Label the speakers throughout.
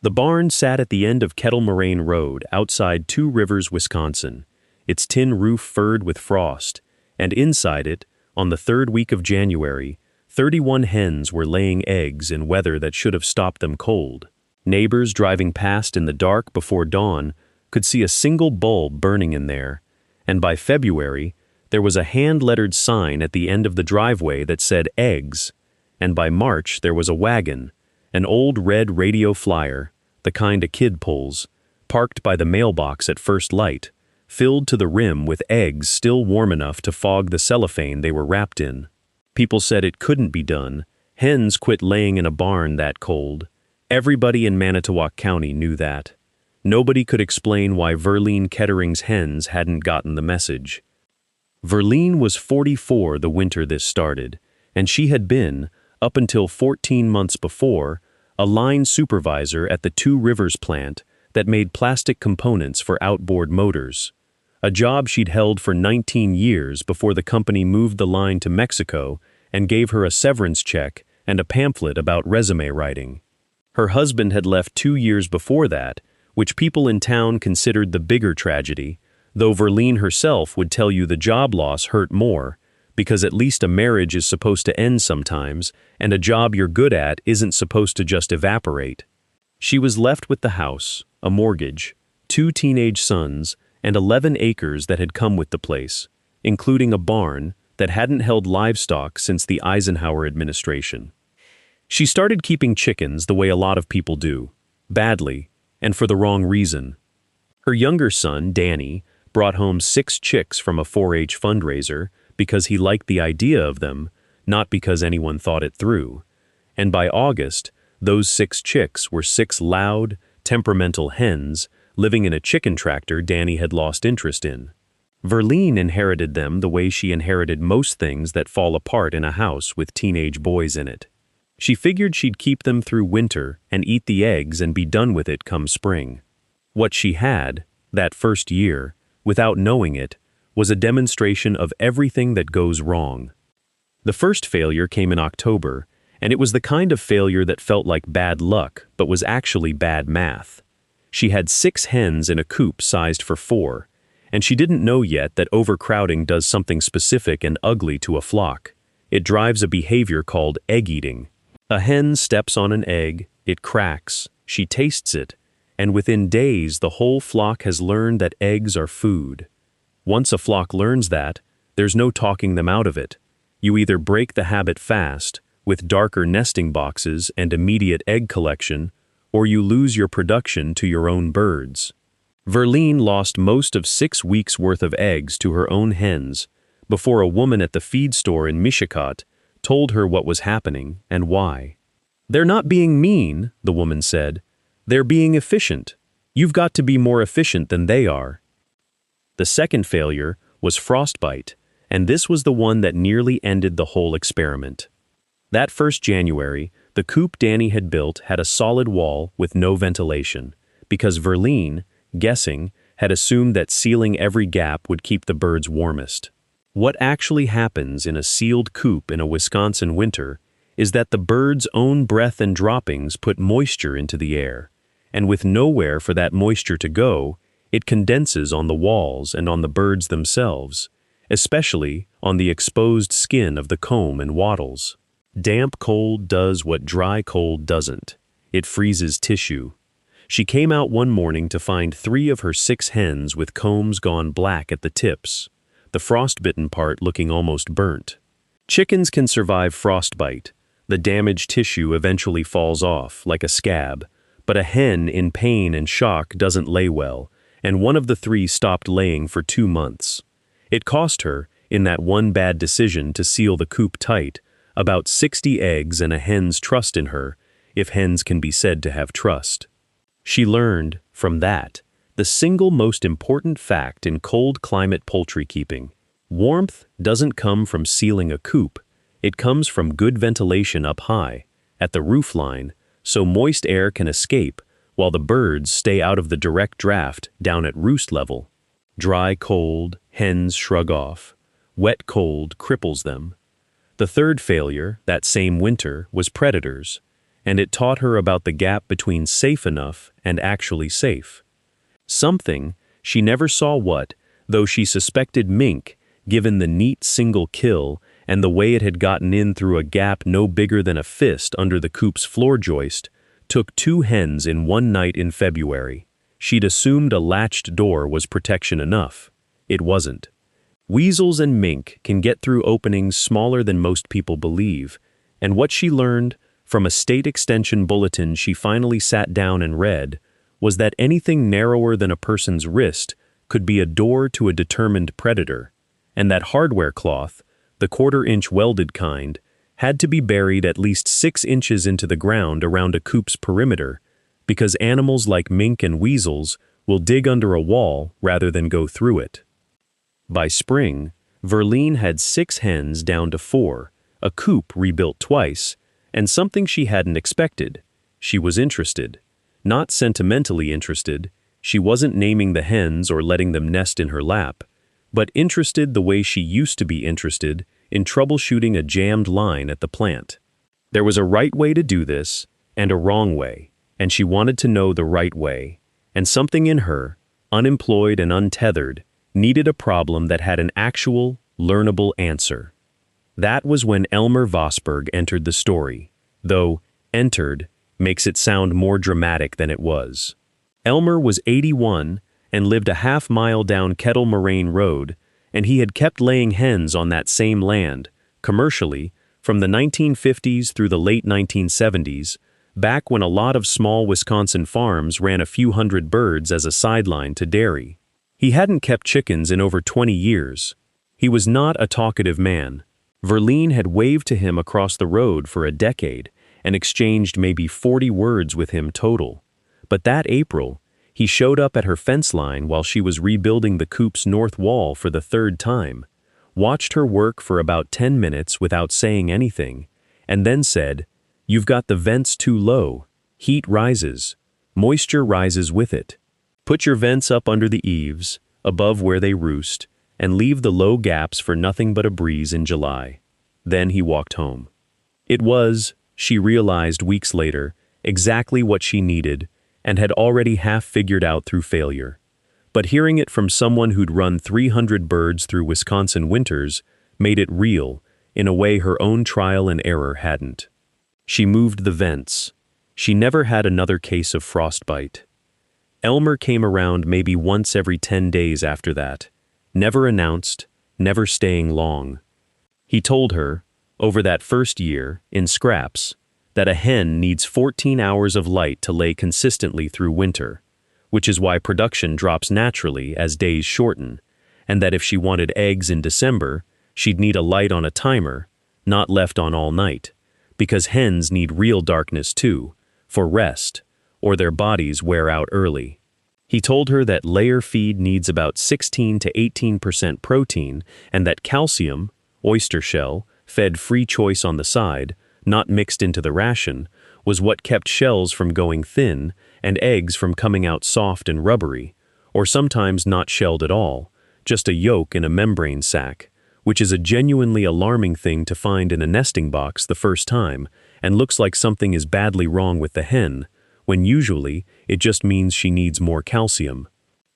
Speaker 1: The barn sat at the end of Kettle Moraine Road outside Two Rivers, Wisconsin, its tin roof furred with frost, and inside it, on the third week of January, 31 hens were laying eggs in weather that should have stopped them cold. Neighbors driving past in the dark before dawn could see a single bulb burning in there, and by February, there was a hand-lettered sign at the end of the driveway that said eggs, and by March there was a wagon, an old red radio flyer, the kind a kid pulls, parked by the mailbox at first light, filled to the rim with eggs still warm enough to fog the cellophane they were wrapped in. People said it couldn't be done. Hens quit laying in a barn that cold. Everybody in Manitowoc County knew that. Nobody could explain why Verlene Kettering's hens hadn't gotten the message. Verlene was 44 the winter this started, and she had been, up until 14 months before, a line supervisor at the Two Rivers plant that made plastic components for outboard motors, a job she'd held for 19 years before the company moved the line to Mexico and gave her a severance check and a pamphlet about resume writing. Her husband had left 2 years before that, which people in town considered the bigger tragedy, though Verlene herself would tell you the job loss hurt more, because at least a marriage is supposed to end sometimes, and a job you're good at isn't supposed to just evaporate. She was left with the house, a mortgage, 2 teenage sons, and 11 acres that had come with the place, including a barn that hadn't held livestock since the Eisenhower administration. She started keeping chickens the way a lot of people do, badly, and for the wrong reason. Her younger son, Danny, brought home 6 chicks from a 4-H fundraiser because he liked the idea of them, not because anyone thought it through. And by August, those 6 chicks were 6 loud, temperamental hens living in a chicken tractor Danny had lost interest in. Verlene inherited them the way she inherited most things that fall apart in a house with teenage boys in it. She figured she'd keep them through winter and eat the eggs and be done with it come spring. What she had, that first year, without knowing it, was a demonstration of everything that goes wrong. The first failure came in October, and it was the kind of failure that felt like bad luck, but was actually bad math. She had 6 hens in a coop sized for 4, and she didn't know yet that overcrowding does something specific and ugly to a flock. It drives a behavior called egg-eating. A hen steps on an egg, it cracks, she tastes it, and within days the whole flock has learned that eggs are food. Once a flock learns that, there's no talking them out of it. You either break the habit fast, with darker nesting boxes and immediate egg collection, or you lose your production to your own birds. Verlene lost most of 6 weeks' worth of eggs to her own hens before a woman at the feed store in Mishicot told her what was happening and why. "They're not being mean," the woman said. "They're being efficient. You've got to be more efficient than they are." The second failure was frostbite, and this was the one that nearly ended the whole experiment. That first January, the coop Danny had built had a solid wall with no ventilation, because Verlene, guessing, had assumed that sealing every gap would keep the birds warmest. What actually happens in a sealed coop in a Wisconsin winter is that the bird's own breath and droppings put moisture into the air, and with nowhere for that moisture to go, it condenses on the walls and on the birds themselves, especially on the exposed skin of the comb and wattles. Damp cold does what dry cold doesn't. It freezes tissue. She came out one morning to find 3 of her 6 hens with combs gone black at the tips, the frostbitten part looking almost burnt. Chickens can survive frostbite. The damaged tissue eventually falls off, like a scab, but a hen in pain and shock doesn't lay well, and one of the 3 stopped laying for 2 months. It cost her, in that one bad decision to seal the coop tight, about 60 eggs and a hen's trust in her, if hens can be said to have trust. She learned, from that, the single most important fact in cold climate poultry keeping. Warmth doesn't come from sealing a coop, it comes from good ventilation up high, at the roof line, so moist air can escape, while the birds stay out of the direct draft down at roost level. Dry cold, hens shrug off. Wet cold cripples them. The third failure, that same winter, was predators. and it taught her about the gap between safe enough and actually safe. Something, she never saw what, though she suspected mink, given the neat single kill and the way it had gotten in through a gap no bigger than a fist under the coop's floor joist, took 2 hens in one night in February. She'd assumed a latched door was protection enough. It wasn't. Weasels and mink can get through openings smaller than most people believe, and what she learned, from a state extension bulletin she finally sat down and read, was that anything narrower than a person's wrist could be a door to a determined predator, and that hardware cloth, the quarter-inch welded kind, had to be buried at least 6 inches into the ground around a coop's perimeter, because animals like mink and weasels will dig under a wall rather than go through it. By spring, Verline had 6 hens down to 4, a coop rebuilt twice, and something she hadn't expected. She was interested. Not sentimentally interested, she wasn't naming the hens or letting them nest in her lap, but interested the way she used to be interested in troubleshooting a jammed line at the plant. There was a right way to do this, and a wrong way, and she wanted to know the right way, and something in her, unemployed and untethered, needed a problem that had an actual, learnable answer. That was when Elmer Vosberg entered the story, though entered makes it sound more dramatic than it was. Elmer was 81 and lived a half-mile down Kettle Moraine Road, and he had kept laying hens on that same land, commercially, from the 1950s through the late 1970s, back when a lot of small Wisconsin farms ran a few hundred birds as a sideline to dairy. He hadn't kept chickens in over 20 years. He was not a talkative man. Verline had waved to him across the road for a decade and exchanged maybe 40 words with him total. But that April, he showed up at her fence line while she was rebuilding the coop's north wall for the 3rd time, watched her work for about 10 minutes without saying anything, and then said, "You've got the vents too low. Heat rises. Moisture rises with it. Put your vents up under the eaves, above where they roost, and leave the low gaps for nothing but a breeze in July." Then he walked home. It was, she realized weeks later, exactly what she needed and had already half figured out through failure. But hearing it from someone who'd run 300 birds through Wisconsin winters made it real in a way her own trial and error hadn't. She moved the vents. She never had another case of frostbite. Elmer came around maybe once every 10 days after that, never announced, never staying long. He told her, over that first year, in scraps, that a hen needs 14 hours of light to lay consistently through winter, which is why production drops naturally as days shorten, and that if she wanted eggs in December, she'd need a light on a timer, not left on all night, because hens need real darkness too, for rest, or their bodies wear out early. He told her that layer feed needs about 16 to 18% protein and that calcium, oyster shell, fed free choice on the side, not mixed into the ration, was what kept shells from going thin and eggs from coming out soft and rubbery, or sometimes not shelled at all, just a yolk in a membrane sac, which is a genuinely alarming thing to find in a nesting box the first time and looks like something is badly wrong with the hen, when usually it just means she needs more calcium.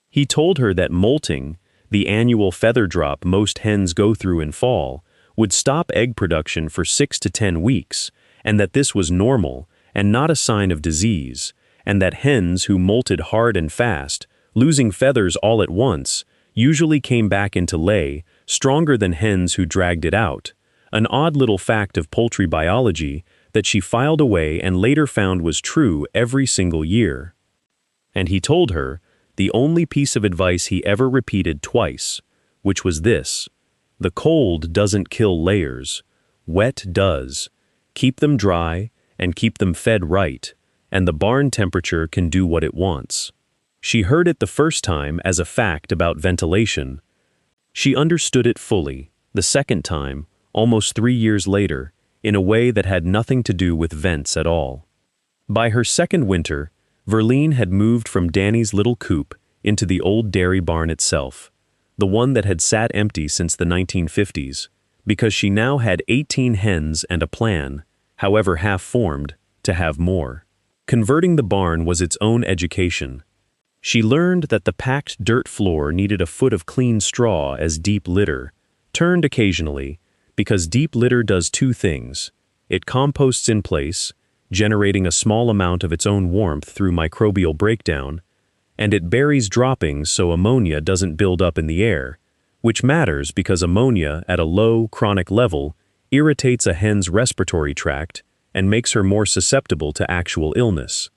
Speaker 1: He told her that molting, the annual feather drop most hens go through in fall, would stop egg production for 6 to 10 weeks, and that this was normal and not a sign of disease, and that hens who molted hard and fast, losing feathers all at once, usually came back into lay stronger than hens who dragged it out, an odd little fact of poultry biology that she filed away and later found was true every single year. And he told her the only piece of advice he ever repeated twice, which was this: the cold doesn't kill layers, wet does. Keep them dry and keep them fed right, and the barn temperature can do what it wants. She heard it the first time as a fact about ventilation. She understood it fully, the second time, almost 3 years later, in a way that had nothing to do with vents at all. By her second winter, Verline had moved from Danny's little coop into the old dairy barn itself, the one that had sat empty since the 1950s, because she now had 18 hens and a plan, however half-formed, to to have more. Converting the barn was its own education. She learned that the packed dirt floor needed a foot of clean straw as deep litter, turned occasionally, because deep litter does two things. It composts in place, generating a small amount of its own warmth through microbial breakdown, and it buries droppings so ammonia doesn't build up in the air, which matters because ammonia at a low, chronic level irritates a hen's respiratory tract and makes her more susceptible to actual illness.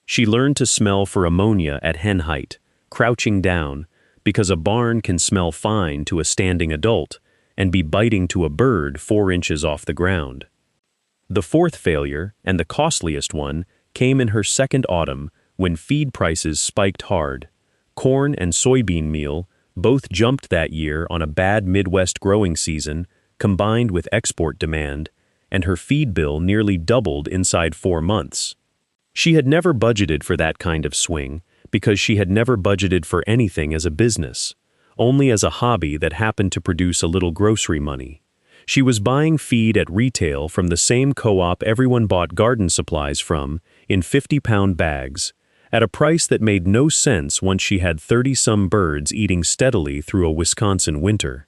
Speaker 1: She learned to smell for ammonia at hen height, crouching down, because a barn can smell fine to a standing adult and be biting to a bird 4 inches off the ground. The fourth failure, and the costliest one, came in her second autumn when feed prices spiked hard. Corn and soybean meal both jumped that year on a bad Midwest growing season combined with export demand, and her feed bill nearly doubled inside 4 months. She had never budgeted for that kind of swing because she had never budgeted for anything as a business, only as a hobby that happened to produce a little grocery money. She was buying feed at retail from the same co-op everyone bought garden supplies from, in 50-pound bags, at a price that made no sense once she had 30-some birds eating steadily through a Wisconsin winter.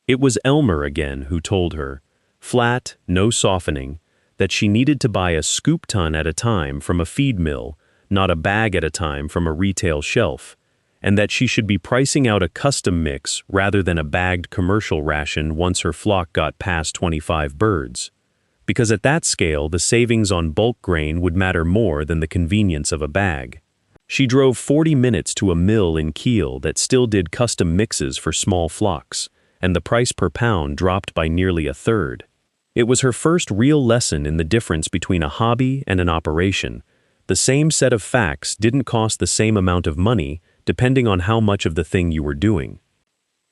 Speaker 1: It was Elmer again who told her, flat, no softening, that she needed to buy a scoop ton at a time from a feed mill, not a bag at a time from a retail shelf, and that she should be pricing out a custom mix rather than a bagged commercial ration once her flock got past 25 birds. Because at that scale, the savings on bulk grain would matter more than the convenience of a bag. She drove 40 minutes to a mill in Kiel that still did custom mixes for small flocks, and the price per pound dropped by nearly a third. It was her first real lesson in the difference between a hobby and an operation. The same set of facts didn't cost the same amount of money depending on how much of the thing you were doing.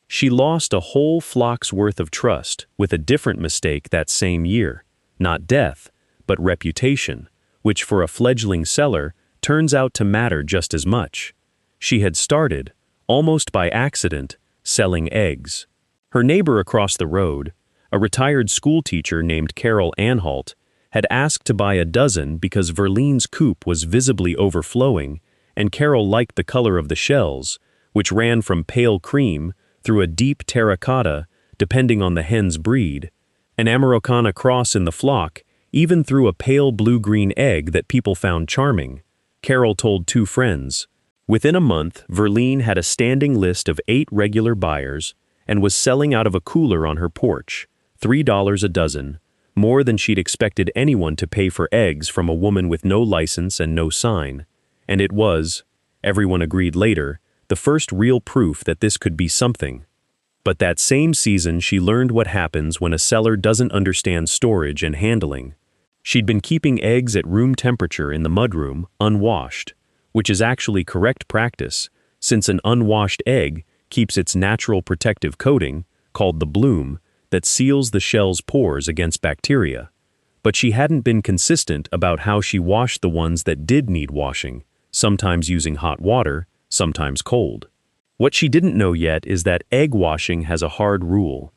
Speaker 1: She lost a whole flock's worth of trust with a different mistake that same year. Not death, but reputation, which for a fledgling seller turns out to matter just as much. She had started, almost by accident, selling eggs. Her neighbor across the road, a retired school teacher named Carol Anhalt, had asked to buy a dozen because Verlene's coop was visibly overflowing, and Carol liked the color of the shells, which ran from pale cream through a deep terracotta, depending on the hen's breed, an Amarocana cross in the flock, even through a pale blue-green egg that people found charming. Carol told 2 friends. Within a month, Verlene had a standing list of 8 regular buyers and was selling out of a cooler on her porch, $3 a dozen, more than she'd expected anyone to pay for eggs from a woman with no license and no sign. And it was, everyone agreed later, the first real proof that this could be something. But that same season she learned what happens when a seller doesn't understand storage and handling. She'd been keeping eggs at room temperature in the mudroom, unwashed, which is actually correct practice, since an unwashed egg keeps its natural protective coating, called the bloom, that seals the shell's pores against bacteria. But she hadn't been consistent about how she washed the ones that did need washing, sometimes using hot water, sometimes cold. What she didn't know yet is that egg washing has a hard rule.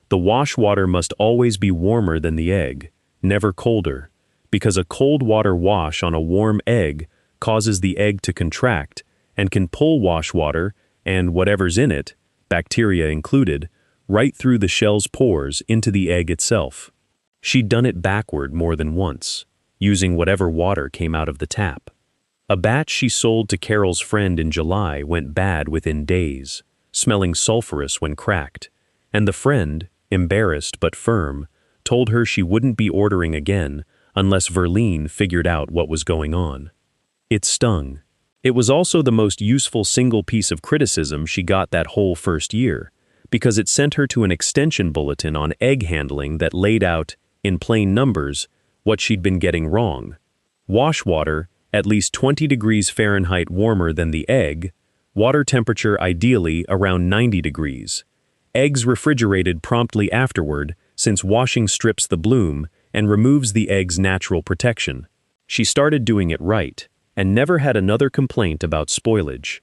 Speaker 1: The wash water must always be warmer than the egg, never colder, because a cold water wash on a warm egg causes the egg to contract and can pull wash water and whatever's in it, bacteria included, right through the shell's pores into the egg itself. She'd done it backward more than once, using whatever water came out of the tap. A batch she sold to Carol's friend in July went bad within days, smelling sulfurous when cracked, and the friend, embarrassed but firm, told her she wouldn't be ordering again unless Verlene figured out what was going on. It stung. It was also the most useful single piece of criticism she got that whole first year, because it sent her to an extension bulletin on egg handling that laid out, in plain numbers, what she'd been getting wrong. Wash water at least 20 degrees Fahrenheit warmer than the egg, water temperature ideally around 90 degrees. Eggs refrigerated promptly afterward, since washing strips the bloom and removes the egg's natural protection. She started doing it right, and never had another complaint about spoilage.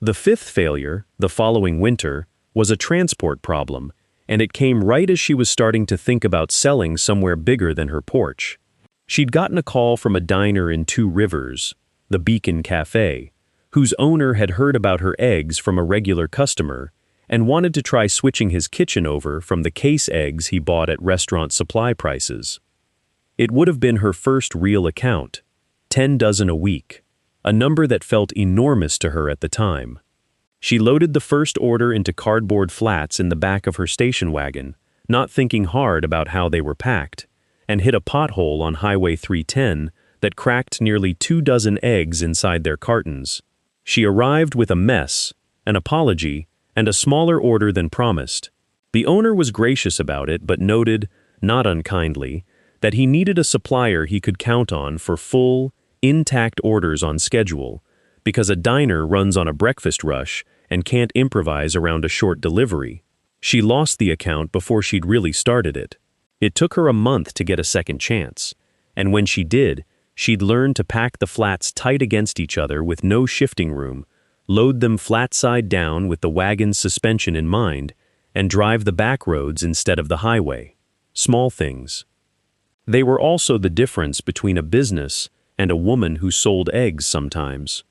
Speaker 1: The 5th failure, the following winter, was a transport problem, and it came right as she was starting to think about selling somewhere bigger than her porch. She'd gotten a call from a diner in Two Rivers, the Beacon Cafe, whose owner had heard about her eggs from a regular customer and wanted to try switching his kitchen over from the case eggs he bought at restaurant supply prices. It would have been her first real account, 10 dozen a week, a number that felt enormous to her at the time. She loaded the first order into cardboard flats in the back of her station wagon, not thinking hard about how they were packed, and hit a pothole on Highway 310 that cracked nearly 2 dozen eggs inside their cartons. She arrived with a mess, an apology, and a smaller order than promised. The owner was gracious about it but noted, not unkindly, that he needed a supplier he could count on for full, intact orders on schedule, because a diner runs on a breakfast rush and can't improvise around a short delivery. She lost the account before she'd really started it. It took her a month to get a second chance, and when she did, she'd learned to pack the flats tight against each other with no shifting room, load them flat side down with the wagon's suspension in mind, and drive the back roads instead of the highway. Small things. They were also the difference between a business and a woman who sold eggs sometimes.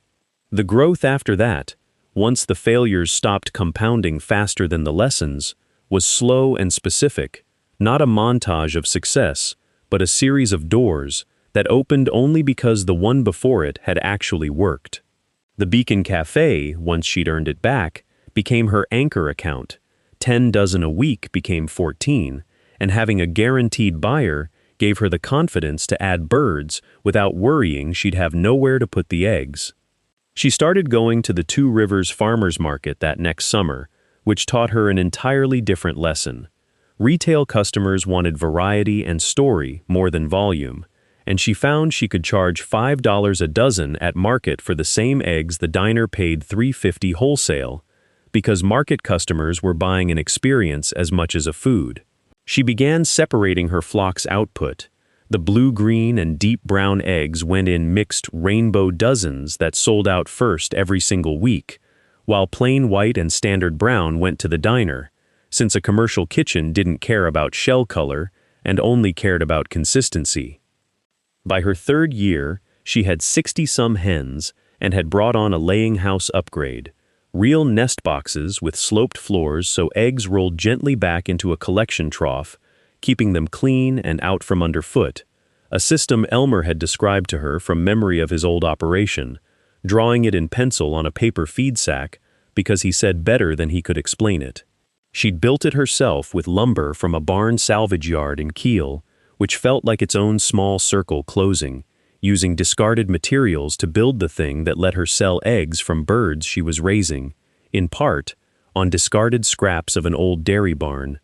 Speaker 1: The growth after that, once the failures stopped compounding faster than the lessons, was slow and specific, not a montage of success, but a series of doors that opened only because the one before it had actually worked. The Beacon Cafe, once she'd earned it back, became her anchor account. 10 dozen a week became 14, and having a guaranteed buyer gave her the confidence to add birds without worrying she'd have nowhere to put the eggs. She started going to the Two Rivers Farmers Market that next summer, which taught her an entirely different lesson. Retail customers wanted variety and story more than volume, and she found she could charge $5 a dozen at market for the same eggs the diner paid $3.50 wholesale, because market customers were buying an experience as much as a food. She began separating her flock's output. The blue-green and deep brown eggs went in mixed rainbow dozens that sold out first every single week, while plain white and standard brown went to the diner, since a commercial kitchen didn't care about shell color and only cared about consistency. By her third year, she had 60-some hens and had brought on a laying house upgrade, real nest boxes with sloped floors so eggs rolled gently back into a collection trough, keeping them clean and out from underfoot, a system Elmer had described to her from memory of his old operation, drawing it in pencil on a paper feed sack because he said better than he could explain it. She'd built it herself with lumber from a barn salvage yard in Kiel, which felt like its own small circle closing, using discarded materials to build the thing that let her sell eggs from birds she was raising, in part, on discarded scraps of an old dairy barn.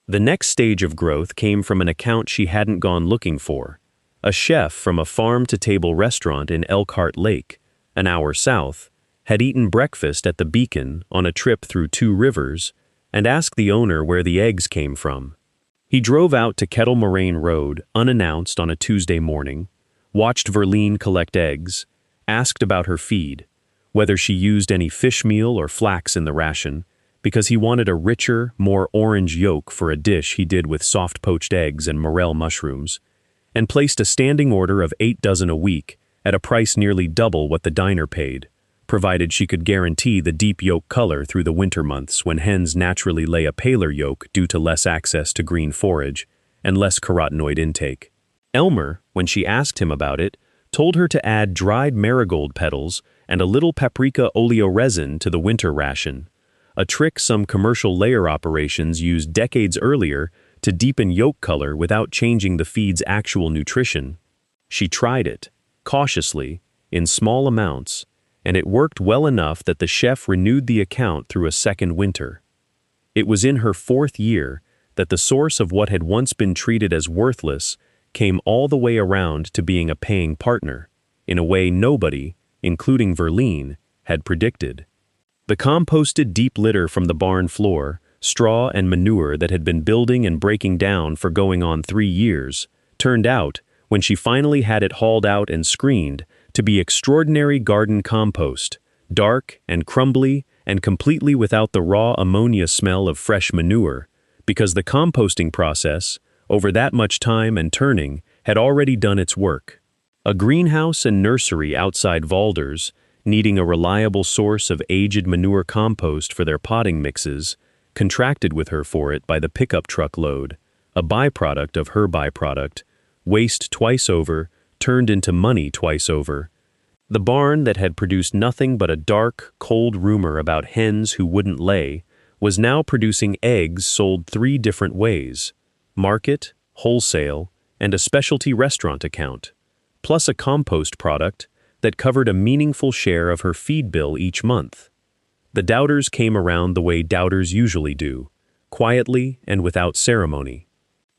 Speaker 1: The next stage of growth came from an account she hadn't gone looking for. A chef from a farm-to-table restaurant in Elkhart Lake, an hour south, had eaten breakfast at the Beacon on a trip through Two Rivers and asked the owner where the eggs came from. He drove out to Kettle Moraine Road unannounced on a Tuesday morning, watched Verline collect eggs, asked about her feed, whether she used any fish meal or flax in the ration, because he wanted a richer, more orange yolk for a dish he did with soft poached eggs and morel mushrooms, and placed a standing order of 8 dozen a week at a price nearly double what the diner paid, provided she could guarantee the deep yolk color through the winter months when hens naturally lay a paler yolk due to less access to green forage and less carotenoid intake. Elmer, when she asked him about it, told her to add dried marigold petals and a little paprika oleoresin to the winter ration, a trick some commercial layer operations used decades earlier to deepen yolk color without changing the feed's actual nutrition. She tried it, cautiously, in small amounts, and it worked well enough that the chef renewed the account through a second winter. It was in her 4th year that the source of what had once been treated as worthless came all the way around to being a paying partner, in a way nobody, including Verline, had predicted. The composted deep litter from the barn floor, straw and manure that had been building and breaking down for going on 3 years, turned out, when she finally had it hauled out and screened, to be extraordinary garden compost, dark and crumbly and completely without the raw ammonia smell of fresh manure, because the composting process, over that much time and turning, had already done its work. A greenhouse and nursery outside Valders, needing a reliable source of aged manure compost for their potting mixes, contracted with her for it by the pickup truck load, a byproduct of her byproduct, waste twice over, turned into money twice over. The barn that had produced nothing but a dark, cold rumor about hens who wouldn't lay was now producing eggs sold 3 different ways: market, wholesale, and a specialty restaurant account, plus a compost product that covered a meaningful share of her feed bill each month. The doubters came around the way doubters usually do, quietly and without ceremony.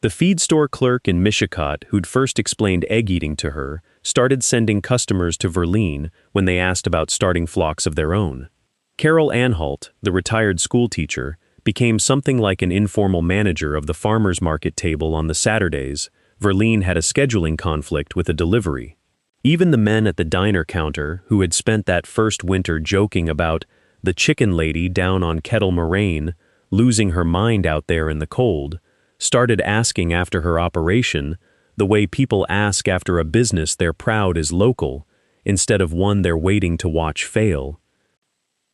Speaker 1: The feed store clerk in Mishicot who'd first explained egg eating to her started sending customers to Verline when they asked about starting flocks of their own. Carol Anhalt, the retired schoolteacher, became something like an informal manager of the farmers market table on the Saturdays. Verline had a scheduling conflict with a delivery. Even the men at the diner counter, who had spent that first winter joking about the chicken lady down on Kettle Moraine losing her mind out there in the cold, started asking after her operation the way people ask after a business they're proud is local, instead of one they're waiting to watch fail.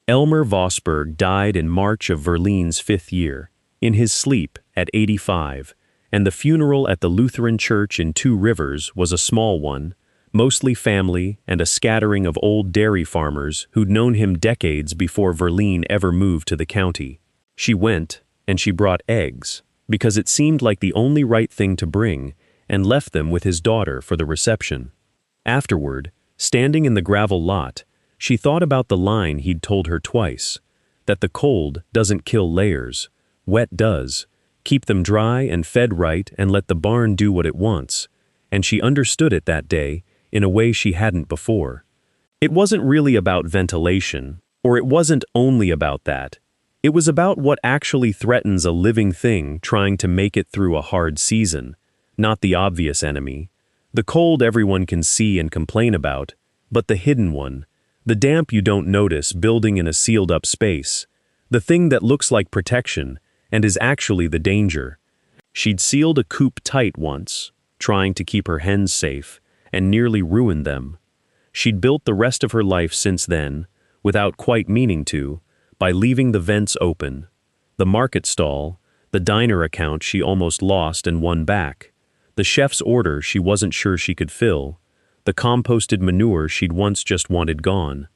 Speaker 1: Elmer Vosberg died in March of Verline's 5th year, in his sleep at 85, and the funeral at the Lutheran Church in Two Rivers was a small one, mostly family and a scattering of old dairy farmers who'd known him decades before Verline ever moved to the county. She went, and she brought eggs, because it seemed like the only right thing to bring, and left them with his daughter for the reception. Afterward, standing in the gravel lot, she thought about the line he'd told her twice, that the cold doesn't kill layers, wet does. Keep them dry and fed right and let the barn do what it wants, and she understood it that day in a way she hadn't before. It wasn't really about ventilation, or it wasn't only about that. It was about what actually threatens a living thing trying to make it through a hard season, not the obvious enemy, the cold everyone can see and complain about, but the hidden one, the damp you don't notice building in a sealed-up space, the thing that looks like protection and is actually the danger. She'd sealed a coop tight once, trying to keep her hens safe, and nearly ruined them. She'd built the rest of her life since then, without quite meaning to, by leaving the vents open. The market stall, the diner account she almost lost and won back, the chef's order she wasn't sure she could fill, the composted manure she'd once just wanted gone.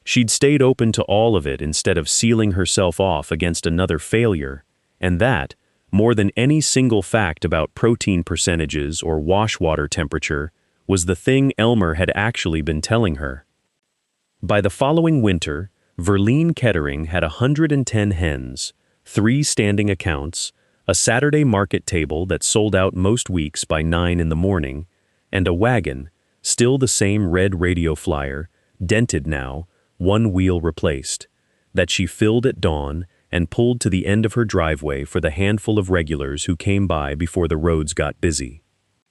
Speaker 1: She'd stayed open to all of it instead of sealing herself off against another failure, and that, more than any single fact about protein percentages or wash water temperature, was the thing Elmer had actually been telling her. By the following winter, Verline Kettering had 110 hens, 3 standing accounts, a Saturday market table that sold out most weeks by 9 in the morning, and a wagon, still the same red radio flyer, dented now, 1 wheel replaced, that she filled at dawn and pulled to the end of her driveway for the handful of regulars who came by before the roads got busy.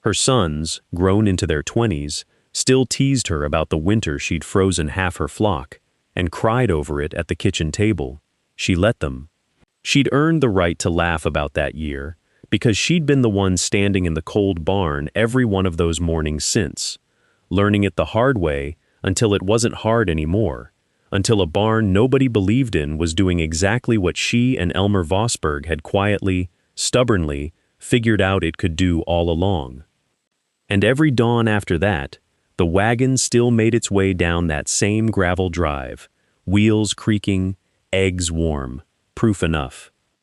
Speaker 1: Her sons, grown into their 20s, still teased her about the winter she'd frozen half her flock, and cried over it at the kitchen table. She let them. She'd earned the right to laugh about that year, because she'd been the one standing in the cold barn every one of those mornings since, learning it the hard way until it wasn't hard anymore, until a barn nobody believed in was doing exactly what she and Elmer Vosberg had quietly, stubbornly, figured out it could do all along. And every dawn after that, the wagon still made its way down that same gravel drive, wheels creaking, eggs warm, proof enough.